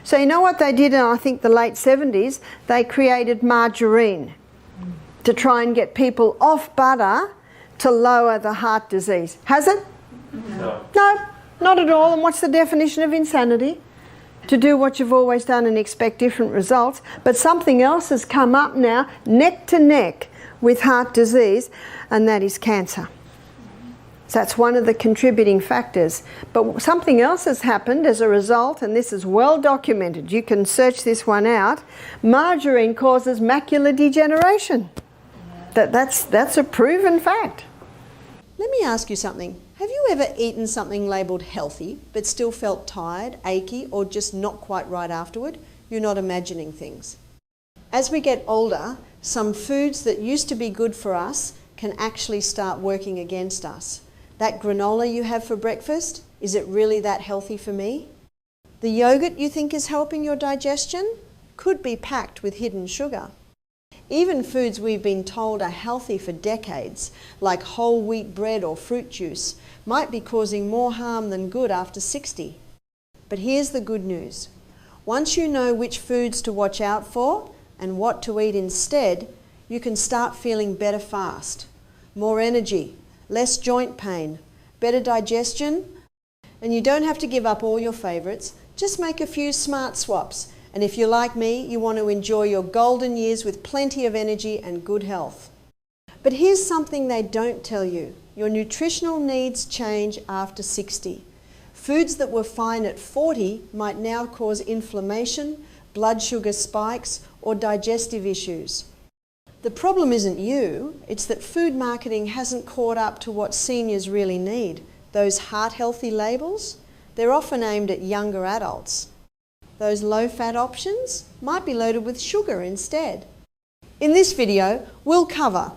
So you know what they did in, I think, the late 70s? They created margarine to try and get people off butter to lower the heart disease. Has it? No. No, not at all. And what's the definition of insanity? To do what you've always done and expect different results. But something else has come up now, neck to neck with heart disease, and that is cancer. So that's one of the contributing factors. But something else has happened as a result, and this is well documented. You can search this one out. Margarine causes macular degeneration. That's a proven fact. Let me ask you something. Have you ever eaten something labelled healthy but still felt tired, achy, or just not quite right afterward? You're not imagining things. As we get older, some foods that used to be good for us can actually start working against us. That granola you have for breakfast, is it really that healthy for me? The yogurt you think is helping your digestion could be packed with hidden sugar. Even foods we've been told are healthy for decades, like whole wheat bread or fruit juice, might be causing more harm than good after 60. But here's the good news. Once you know which foods to watch out for and what to eat instead, you can start feeling better fast. More energy, less joint pain, better digestion, and you don't have to give up all your favourites. Just make a few smart swaps. And if you're like me, you want to enjoy your golden years with plenty of energy and good health. But here's something they don't tell you. Your nutritional needs change after 60. Foods that were fine at 40 might now cause inflammation, blood sugar spikes, or digestive issues. The problem isn't you, it's that food marketing hasn't caught up to what seniors really need. Those heart-healthy labels, they're often aimed at younger adults. Those low-fat options might be loaded with sugar instead. In this video, we'll cover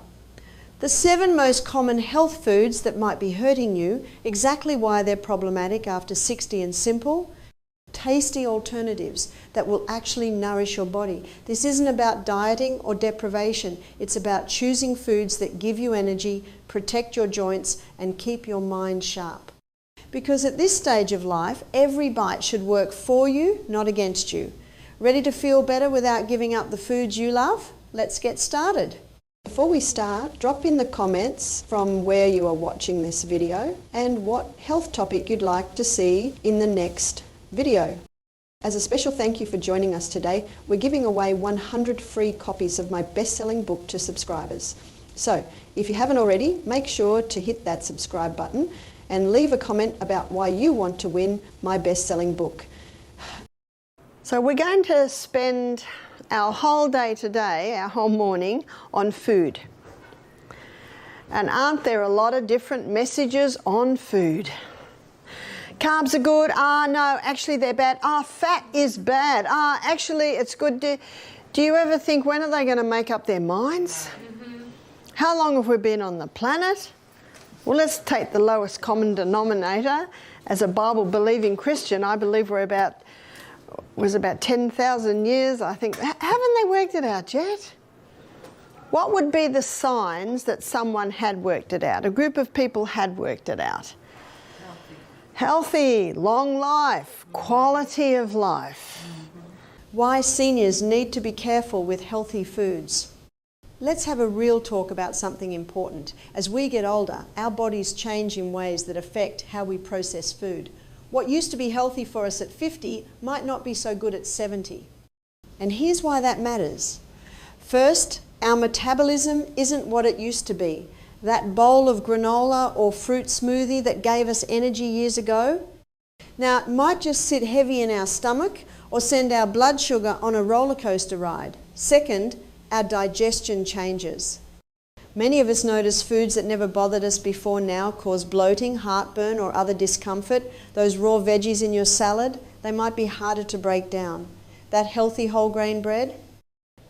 the 7 most common health foods that might be hurting you, exactly why they're problematic after 60 and simple, tasty alternatives that will actually nourish your body. This isn't about dieting or deprivation. It's about choosing foods that give you energy, protect your joints, and keep your mind sharp. Because at this stage of life, every bite should work for you, not against you. Ready to feel better without giving up the foods you love? Let's get started. Before we start, drop in the comments from where you are watching this video and what health topic you'd like to see in the next video. As a special thank you for joining us today, we're giving away 100 free copies of my best-selling book to subscribers. So, if you haven't already, make sure to hit that subscribe button and leave a comment about why you want to win my best-selling book. So we're going to spend our whole day today, our whole morning, on food. And aren't there a lot of different messages on food? Carbs are good. No, actually they're bad. Fat is bad. Actually it's good. Do you ever think, when are they going to make up their minds? How long have we been on the planet? Well, let's take the lowest common denominator. As a Bible-believing Christian, I believe was about 10,000 years, I think. Haven't they worked it out yet? What would be the signs that someone had worked it out? A group of people had worked it out. Healthy, long life, quality of life. Why seniors need to be careful with healthy foods. Let's have a real talk about something important. As we get older, our bodies change in ways that affect how we process food. What used to be healthy for us at 50 might not be so good at 70. And here's why that matters. First, our metabolism isn't what it used to be. That bowl of granola or fruit smoothie that gave us energy years ago, now it might just sit heavy in our stomach or send our blood sugar on a roller coaster ride. Second, our digestion changes. Many of us notice foods that never bothered us before now cause bloating, heartburn, or other discomfort. Those raw veggies in your salad, they might be harder to break down. That healthy whole grain bread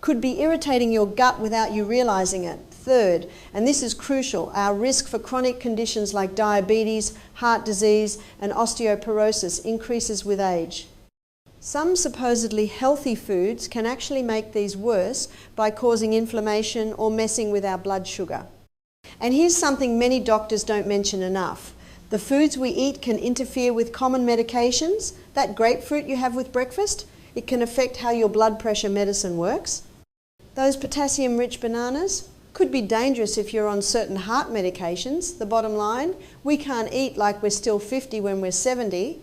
could be irritating your gut without you realizing it. Third, and this is crucial, our risk for chronic conditions like diabetes, heart disease, and osteoporosis increases with age. Some supposedly healthy foods can actually make these worse by causing inflammation or messing with our blood sugar. And here's something many doctors don't mention enough. The foods we eat can interfere with common medications. That grapefruit you have with breakfast It can affect how your blood pressure medicine works. Those potassium-rich bananas could be dangerous if you're on certain heart medications. The bottom line, we can't eat like we're still 50 when we're 70.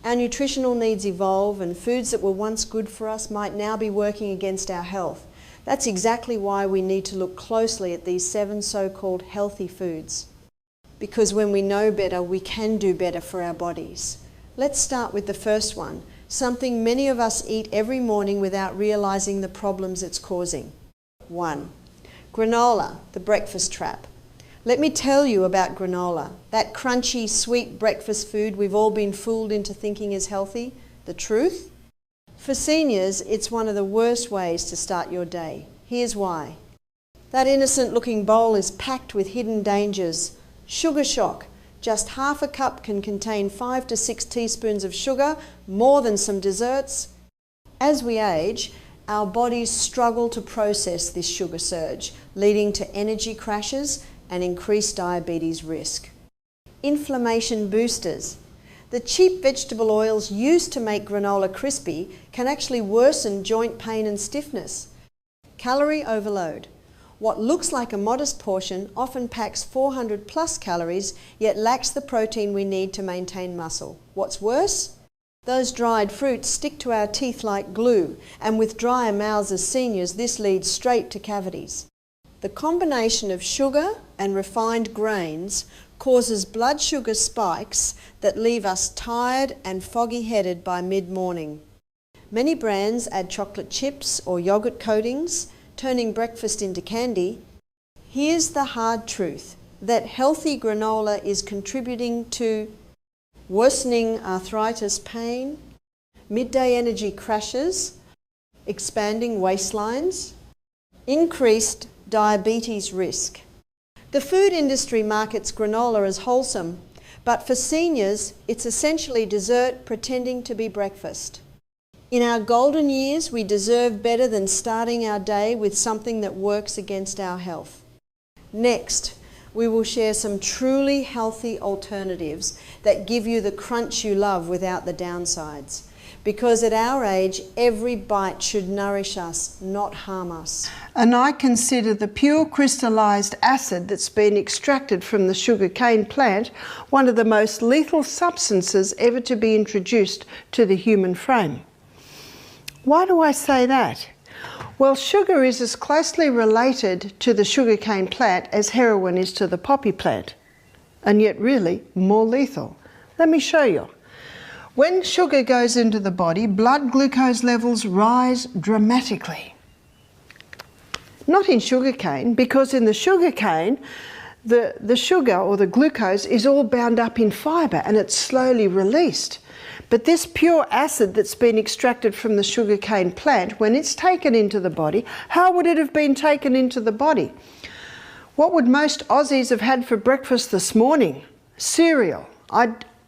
Our nutritional needs evolve, and foods that were once good for us might now be working against our health. That's exactly why we need to look closely at these 7 so-called healthy foods. Because when we know better, we can do better for our bodies. Let's start with the first one, something many of us eat every morning without realizing the problems it's causing. 1. Granola, the breakfast trap. Let me tell you about granola, that crunchy, sweet breakfast food we've all been fooled into thinking is healthy. The truth? For seniors, it's one of the worst ways to start your day. Here's why. That innocent-looking bowl is packed with hidden dangers. Sugar shock. Just half a cup can contain 5 to 6 teaspoons of sugar, more than some desserts. As we age, our bodies struggle to process this sugar surge, leading to energy crashes and increased diabetes risk. Inflammation boosters. The cheap vegetable oils used to make granola crispy can actually worsen joint pain and stiffness. Calorie overload. What looks like a modest portion often packs 400 plus calories, yet lacks the protein we need to maintain muscle. What's worse? Those dried fruits stick to our teeth like glue, and with drier mouths as seniors, this leads straight to cavities. The combination of sugar and refined grains causes blood sugar spikes that leave us tired and foggy-headed by mid-morning. Many brands add chocolate chips or yogurt coatings, turning breakfast into candy. Here's the hard truth, that healthy granola is contributing to worsening arthritis pain, midday energy crashes, expanding waistlines, increased diabetes risk. The food industry markets granola as wholesome, but for seniors, it's essentially dessert pretending to be breakfast. In our golden years, we deserve better than starting our day with something that works against our health. Next, we will share some truly healthy alternatives that give you the crunch you love without the downsides. Because at our age, every bite should nourish us, not harm us. And I consider the pure crystallized acid that's been extracted from the sugarcane plant one of the most lethal substances ever to be introduced to the human frame. Why do I say that? Well, sugar is as closely related to the sugarcane plant as heroin is to the poppy plant, and yet really more lethal. Let me show you. When sugar goes into the body, blood glucose levels rise dramatically. Not in sugarcane, because in the sugarcane, the sugar or the glucose is all bound up in fibre and it's slowly released. But this pure acid that's been extracted from the sugarcane plant, when it's taken into the body, how would it have been taken into the body? What would most Aussies have had for breakfast this morning? Cereal.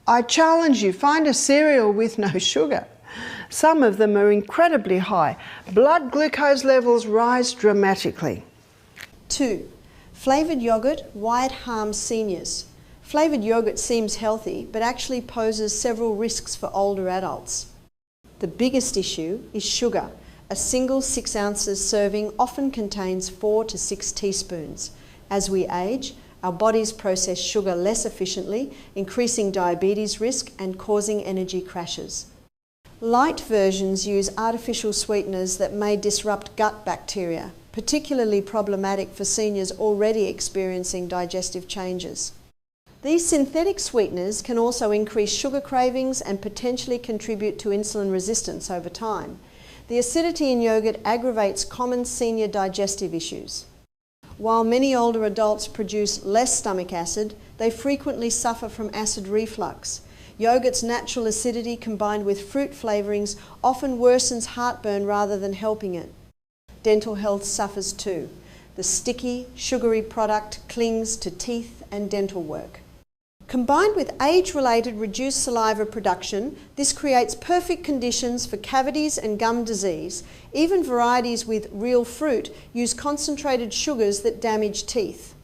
I challenge you, find a cereal with no sugar. Some of them are incredibly high. Blood glucose levels rise dramatically. 2. Flavoured yogurt, why it harms seniors. Flavoured yogurt seems healthy, but actually poses several risks for older adults. The biggest issue is sugar. A single 6 ounces serving often contains 4 to 6 teaspoons. As we age, our bodies process sugar less efficiently, increasing diabetes risk and causing energy crashes. Light versions use artificial sweeteners that may disrupt gut bacteria, particularly problematic for seniors already experiencing digestive changes. These synthetic sweeteners can also increase sugar cravings and potentially contribute to insulin resistance over time. The acidity in yogurt aggravates common senior digestive issues. While many older adults produce less stomach acid, they frequently suffer from acid reflux. Yogurt's natural acidity combined with fruit flavourings often worsens heartburn rather than helping it. Dental health suffers too. The sticky, sugary product clings to teeth and dental work. Combined with age-related reduced saliva production, this creates perfect conditions for cavities and gum disease. Even varieties with real fruit use concentrated sugars that damage teeth.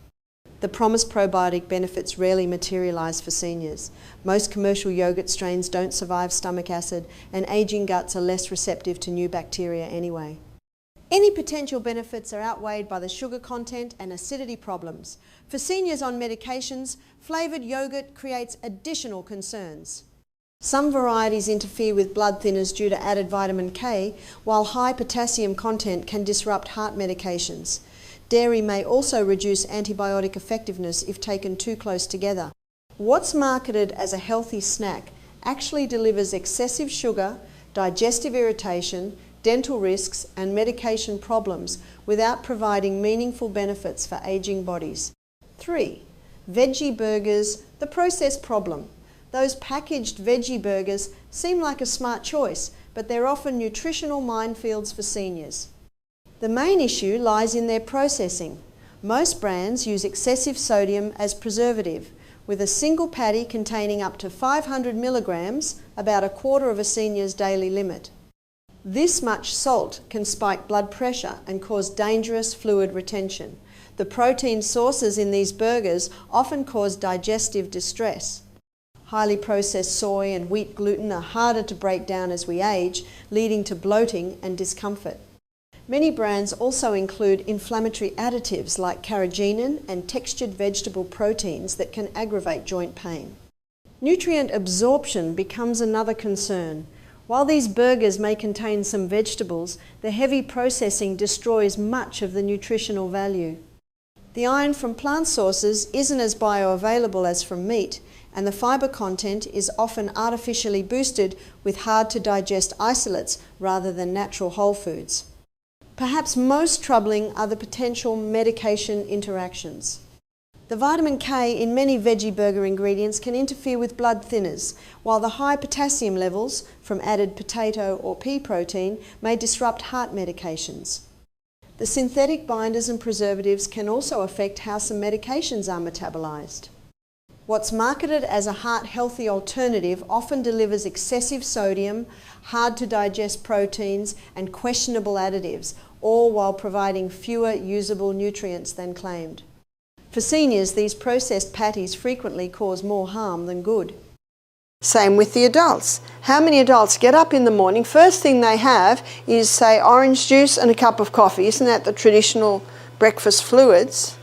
The promised probiotic benefits rarely materialise for seniors. Most commercial yogurt strains don't survive stomach acid, and ageing guts are less receptive to new bacteria anyway. Any potential benefits are outweighed by the sugar content and acidity problems. For seniors on medications, flavoured yogurt creates additional concerns. Some varieties interfere with blood thinners due to added vitamin K, while high potassium content can disrupt heart medications. Dairy may also reduce antibiotic effectiveness if taken too close together. What's marketed as a healthy snack actually delivers excessive sugar, digestive irritation, dental risks and medication problems without providing meaningful benefits for ageing bodies. 3. Veggie burgers, the process problem. Those packaged veggie burgers seem like a smart choice, but they're often nutritional minefields for seniors. The main issue lies in their processing. Most brands use excessive sodium as preservative, with a single patty containing up to 500 milligrams, about a quarter of a senior's daily limit. This much salt can spike blood pressure and cause dangerous fluid retention. The protein sources in these burgers often cause digestive distress. Highly processed soy and wheat gluten are harder to break down as we age, leading to bloating and discomfort. Many brands also include inflammatory additives like carrageenan and textured vegetable proteins that can aggravate joint pain. Nutrient absorption becomes another concern. While these burgers may contain some vegetables, the heavy processing destroys much of the nutritional value. The iron from plant sources isn't as bioavailable as from meat, and the fibre content is often artificially boosted with hard-to-digest isolates rather than natural whole foods. Perhaps most troubling are the potential medication interactions. The vitamin K in many veggie burger ingredients can interfere with blood thinners, while the high potassium levels from added potato or pea protein may disrupt heart medications. The synthetic binders and preservatives can also affect how some medications are metabolized. What's marketed as a heart-healthy alternative often delivers excessive sodium, hard-to-digest proteins, and questionable additives, all while providing fewer usable nutrients than claimed. For seniors, these processed patties frequently cause more harm than good. Same with the adults. How many adults get up in the morning, first thing they have is, say, orange juice and a cup of coffee? Isn't that the traditional breakfast fluids?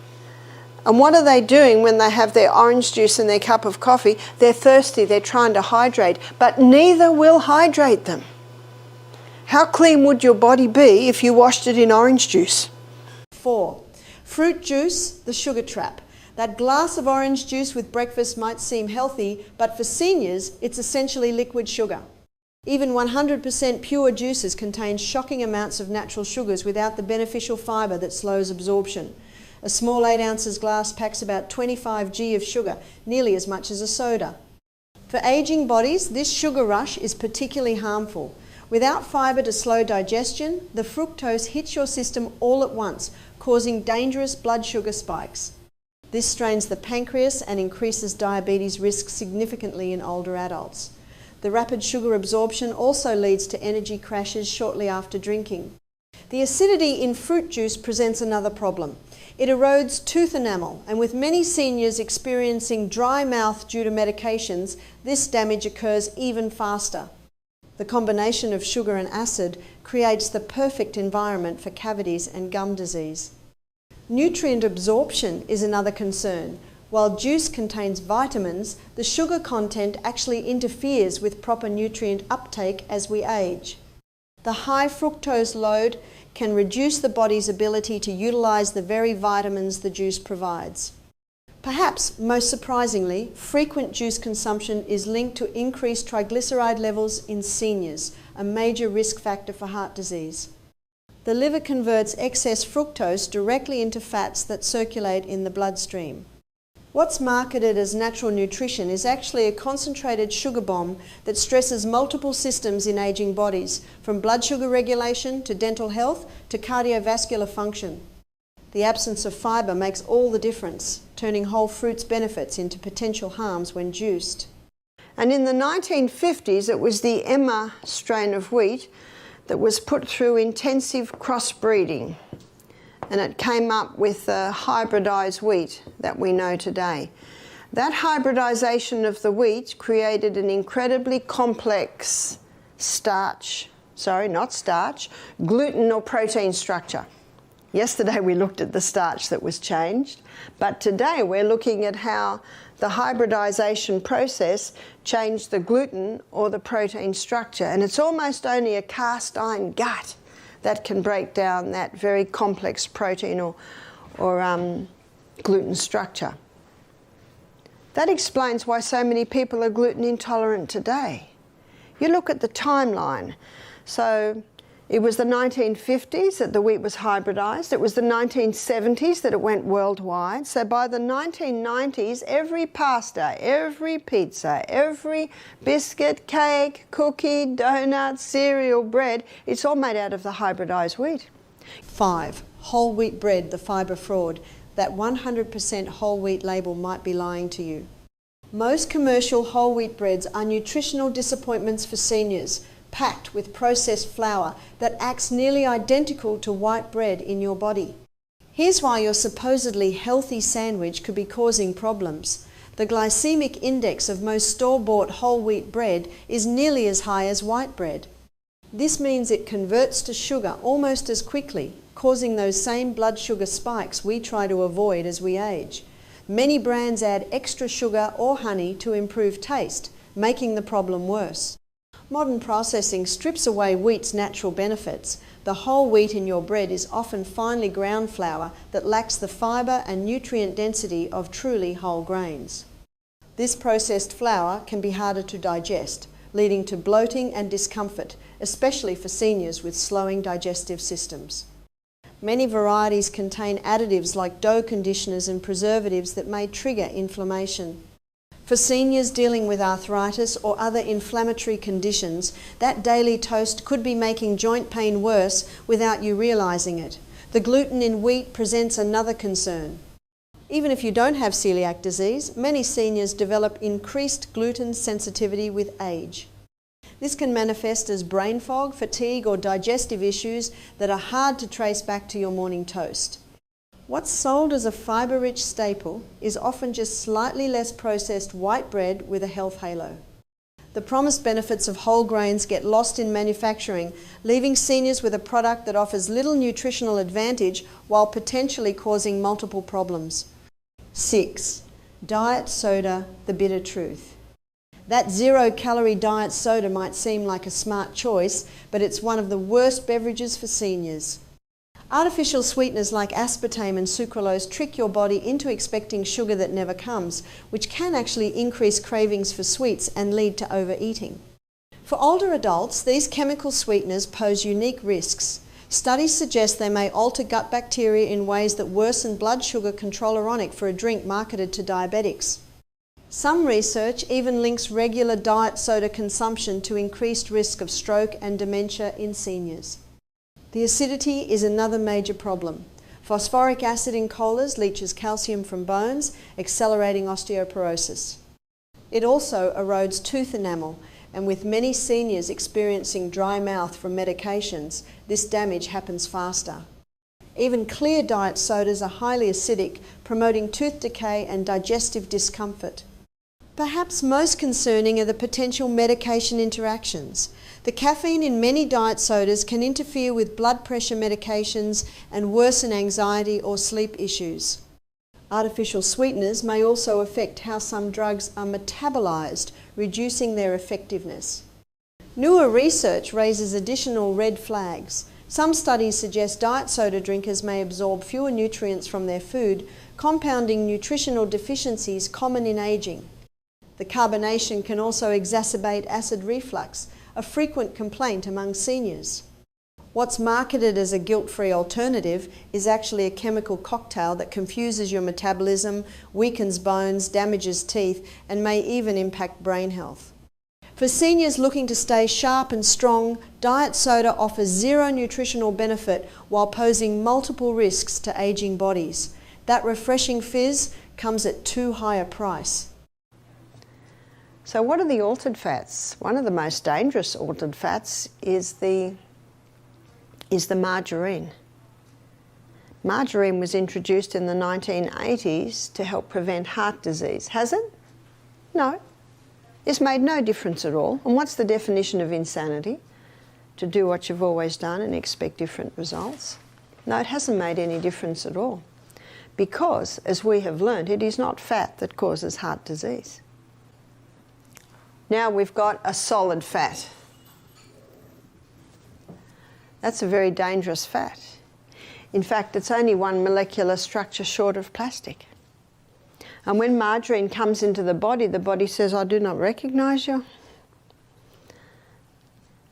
And what are they doing when they have their orange juice and their cup of coffee? They're thirsty, they're trying to hydrate, but neither will hydrate them. How clean would your body be if you washed it in orange juice? 4. Fruit juice, the sugar trap. That glass of orange juice with breakfast might seem healthy, but for seniors, it's essentially liquid sugar. Even 100% pure juices contain shocking amounts of natural sugars without the beneficial fibre that slows absorption. A small 8 ounces glass packs about 25 g of sugar, nearly as much as a soda. For ageing bodies, this sugar rush is particularly harmful. Without fibre to slow digestion, the fructose hits your system all at once, causing dangerous blood sugar spikes. This strains the pancreas and increases diabetes risk significantly in older adults. The rapid sugar absorption also leads to energy crashes shortly after drinking. The acidity in fruit juice presents another problem. It erodes tooth enamel, and with many seniors experiencing dry mouth due to medications, this damage occurs even faster. The combination of sugar and acid creates the perfect environment for cavities and gum disease. Nutrient absorption is another concern. While juice contains vitamins, the sugar content actually interferes with proper nutrient uptake as we age. The high fructose load can reduce the body's ability to utilize the very vitamins the juice provides. Perhaps most surprisingly, frequent juice consumption is linked to increased triglyceride levels in seniors, a major risk factor for heart disease. The liver converts excess fructose directly into fats that circulate in the bloodstream. What's marketed as natural nutrition is actually a concentrated sugar bomb that stresses multiple systems in aging bodies, from blood sugar regulation to dental health to cardiovascular function. The absence of fibre makes all the difference, turning whole fruits' benefits into potential harms when juiced. And in the 1950s, it was the Emma strain of wheat that was put through intensive crossbreeding. and it came up with the hybridized wheat that we know today. That hybridization of the wheat created an incredibly complex gluten or protein structure. Yesterday we looked at the starch that was changed, but today we're looking at how the hybridization process changed the gluten or the protein structure, and it's almost only a cast iron gut that can break down that very complex protein or gluten structure. That explains why so many people are gluten intolerant today. You look at the timeline. So it was the 1950s that the wheat was hybridized. It was the 1970s that it went worldwide. So by the 1990s, every pasta, every pizza, every biscuit, cake, cookie, donut, cereal, bread, it's all made out of the hybridized wheat. 5. Whole wheat bread, the fibre fraud. That 100% whole wheat label might be lying to you. Most commercial whole wheat breads are nutritional disappointments for seniors, packed with processed flour that acts nearly identical to white bread in your body. Here's why your supposedly healthy sandwich could be causing problems. The glycemic index of most store-bought whole wheat bread is nearly as high as white bread. This means it converts to sugar almost as quickly, causing those same blood sugar spikes we try to avoid as we age. Many brands add extra sugar or honey to improve taste, making the problem worse. Modern processing strips away wheat's natural benefits. The whole wheat in your bread is often finely ground flour that lacks the fibre and nutrient density of truly whole grains. This processed flour can be harder to digest, leading to bloating and discomfort, especially for seniors with slowing digestive systems. Many varieties contain additives like dough conditioners and preservatives that may trigger inflammation. For seniors dealing with arthritis or other inflammatory conditions, that daily toast could be making joint pain worse without you realising it. The gluten in wheat presents another concern. Even if you don't have celiac disease, many seniors develop increased gluten sensitivity with age. This can manifest as brain fog, fatigue, or digestive issues that are hard to trace back to your morning toast. What's sold as a fibre-rich staple is often just slightly less processed white bread with a health halo. The promised benefits of whole grains get lost in manufacturing, leaving seniors with a product that offers little nutritional advantage while potentially causing multiple problems. 6. Diet soda, the bitter truth. That 0-calorie diet soda might seem like a smart choice, but it's one of the worst beverages for seniors. Artificial sweeteners like aspartame and sucralose trick your body into expecting sugar that never comes, which can actually increase cravings for sweets and lead to overeating. For older adults, these chemical sweeteners pose unique risks. Studies suggest they may alter gut bacteria in ways that worsen blood sugar control ironic for a drink marketed to diabetics. Some research even links regular diet soda consumption to increased risk of stroke and dementia in seniors. The acidity is another major problem. Phosphoric acid in colas leaches calcium from bones, accelerating osteoporosis. It also erodes tooth enamel, and with many seniors experiencing dry mouth from medications, this damage happens faster. Even clear diet sodas are highly acidic, promoting tooth decay and digestive discomfort. Perhaps most concerning are the potential medication interactions. The caffeine in many diet sodas can interfere with blood pressure medications and worsen anxiety or sleep issues. Artificial sweeteners may also affect how some drugs are metabolized, reducing their effectiveness. Newer research raises additional red flags. Some studies suggest diet soda drinkers may absorb fewer nutrients from their food, compounding nutritional deficiencies common in aging. The carbonation can also exacerbate acid reflux, a frequent complaint among seniors. What's marketed as a guilt-free alternative is actually a chemical cocktail that confuses your metabolism, weakens bones, damages teeth, and may even impact brain health. For seniors looking to stay sharp and strong, diet soda offers zero nutritional benefit while posing multiple risks to aging bodies. That refreshing fizz comes at too high a price. So what are the altered fats? One of the most dangerous altered fats is the margarine. Margarine was introduced in the 1980s to help prevent heart disease. Has it? No. It's made no difference at all. And what's the definition of insanity? To do what you've always done and expect different results. No, it hasn't made any difference at all. Because, as we have learned, it is not fat that causes heart disease. Now we've got a solid fat. That's a very dangerous fat. In fact, it's only one molecular structure short of plastic. And when margarine comes into the body says, I do not recognize you.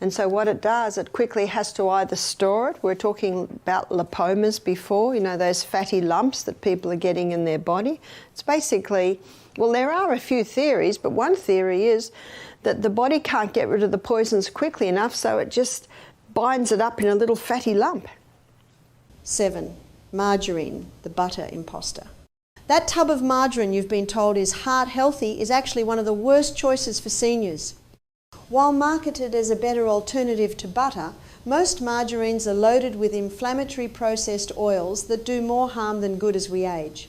And so what it does, it quickly has to either store it. We're talking about lipomas before, you know, those fatty lumps that people are getting in their body. It's basically, well, there are a few theories, but one theory is that the body can't get rid of the poisons quickly enough, so it just binds it up in a little fatty lump. 7. Margarine, the butter imposter. That tub of margarine you've been told is heart healthy is actually one of the worst choices for seniors. While marketed as a better alternative to butter, most margarines are loaded with inflammatory processed oils that do more harm than good as we age.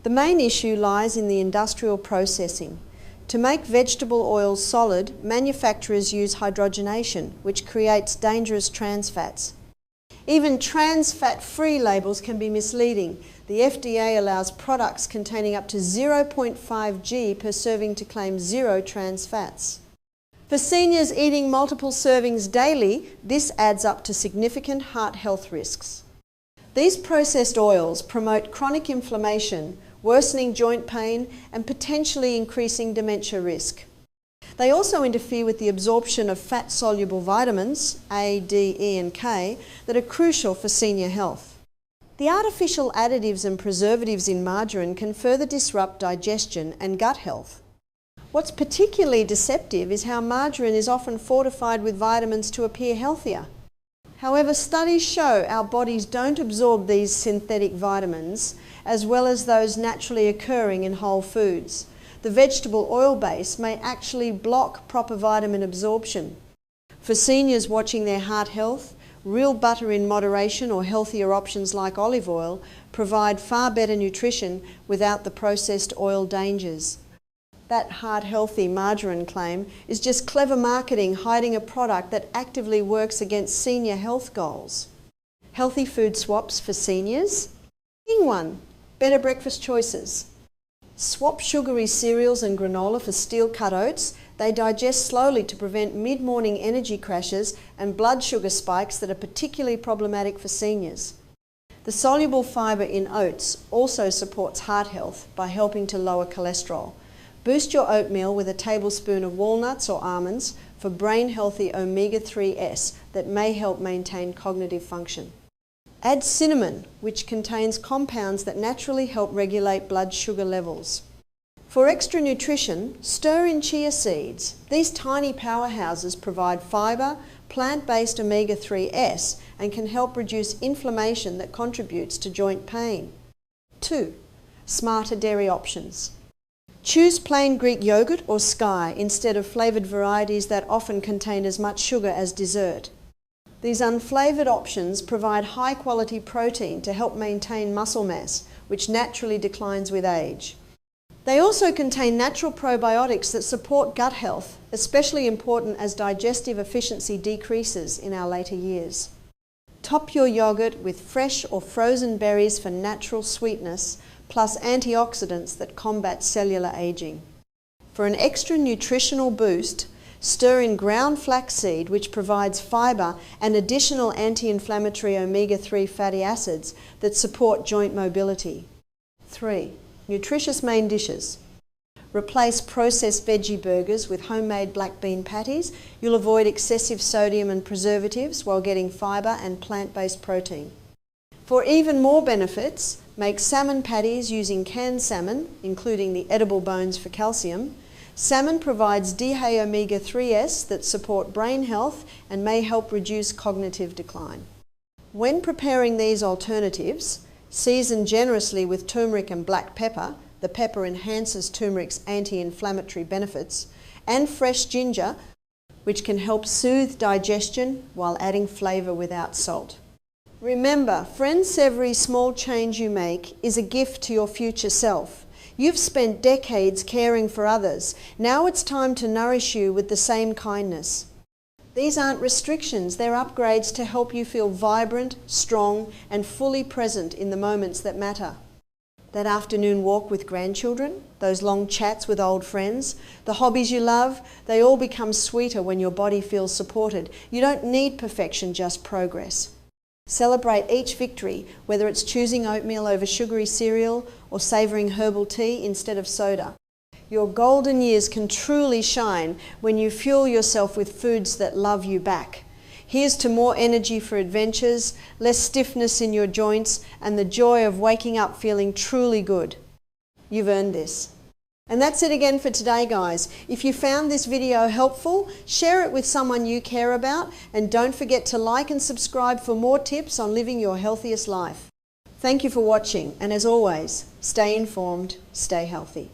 The main issue lies in the industrial processing. To make vegetable oils solid, manufacturers use hydrogenation, which creates dangerous trans fats. Even trans fat-free labels can be misleading. The FDA allows products containing up to 0.5 g per serving to claim zero trans fats. For seniors eating multiple servings daily, this adds up to significant heart health risks. These processed oils promote chronic inflammation, worsening joint pain, and potentially increasing dementia risk. They also interfere with the absorption of fat-soluble vitamins, A, D, E, and K, that are crucial for senior health. The artificial additives and preservatives in margarine can further disrupt digestion and gut health. What's particularly deceptive is how margarine is often fortified with vitamins to appear healthier. However, studies show our bodies don't absorb these synthetic vitamins as well as those naturally occurring in whole foods. The vegetable oil base may actually block proper vitamin absorption. For seniors watching their heart health, real butter in moderation or healthier options like olive oil provide far better nutrition without the processed oil dangers. That heart-healthy margarine claim is just clever marketing hiding a product that actively works against senior health goals. Healthy food swaps for seniors? King one, better breakfast choices. Swap sugary cereals and granola for steel-cut oats. They digest slowly to prevent mid-morning energy crashes and blood sugar spikes that are particularly problematic for seniors. The soluble fibre in oats also supports heart health by helping to lower cholesterol. Boost your oatmeal with a tablespoon of walnuts or almonds for brain-healthy omega-3s that may help maintain cognitive function. Add cinnamon, which contains compounds that naturally help regulate blood sugar levels. For extra nutrition, stir in chia seeds. These tiny powerhouses provide fibre, plant-based omega-3s, and can help reduce inflammation that contributes to joint pain. 2. Smarter dairy options. Choose plain Greek yogurt or sky instead of flavoured varieties that often contain as much sugar as dessert. These unflavoured options provide high-quality protein to help maintain muscle mass, which naturally declines with age. They also contain natural probiotics that support gut health, especially important as digestive efficiency decreases in our later years. Top your yogurt with fresh or frozen berries for natural sweetness, plus antioxidants that combat cellular aging. For an extra nutritional boost, stir in ground flaxseed, which provides fibre and additional anti-inflammatory omega-3 fatty acids that support joint mobility. 3. Nutritious main dishes. Replace processed veggie burgers with homemade black bean patties. You'll avoid excessive sodium and preservatives while getting fibre and plant-based protein. For even more benefits, make salmon patties using canned salmon, including the edible bones for calcium. Salmon provides DHA omega-3s that support brain health and may help reduce cognitive decline. When preparing these alternatives, season generously with turmeric and black pepper. The pepper enhances turmeric's anti-inflammatory benefits, and fresh ginger, which can help soothe digestion while adding flavour without salt. Remember, friends, every small change you make is a gift to your future self. You've spent decades caring for others. Now it's time to nourish you with the same kindness. These aren't restrictions, they're upgrades to help you feel vibrant, strong, and fully present in the moments that matter. That afternoon walk with grandchildren, those long chats with old friends, the hobbies you love, they all become sweeter when your body feels supported. You don't need perfection, just progress. Celebrate each victory, whether it's choosing oatmeal over sugary cereal or savouring herbal tea instead of soda. Your golden years can truly shine when you fuel yourself with foods that love you back. Here's to more energy for adventures, less stiffness in your joints, and the joy of waking up feeling truly good. You've earned this. And that's it again for today, guys. If you found this video helpful, share it with someone you care about, and don't forget to like and subscribe for more tips on living your healthiest life. Thank you for watching, and as always, stay informed, stay healthy.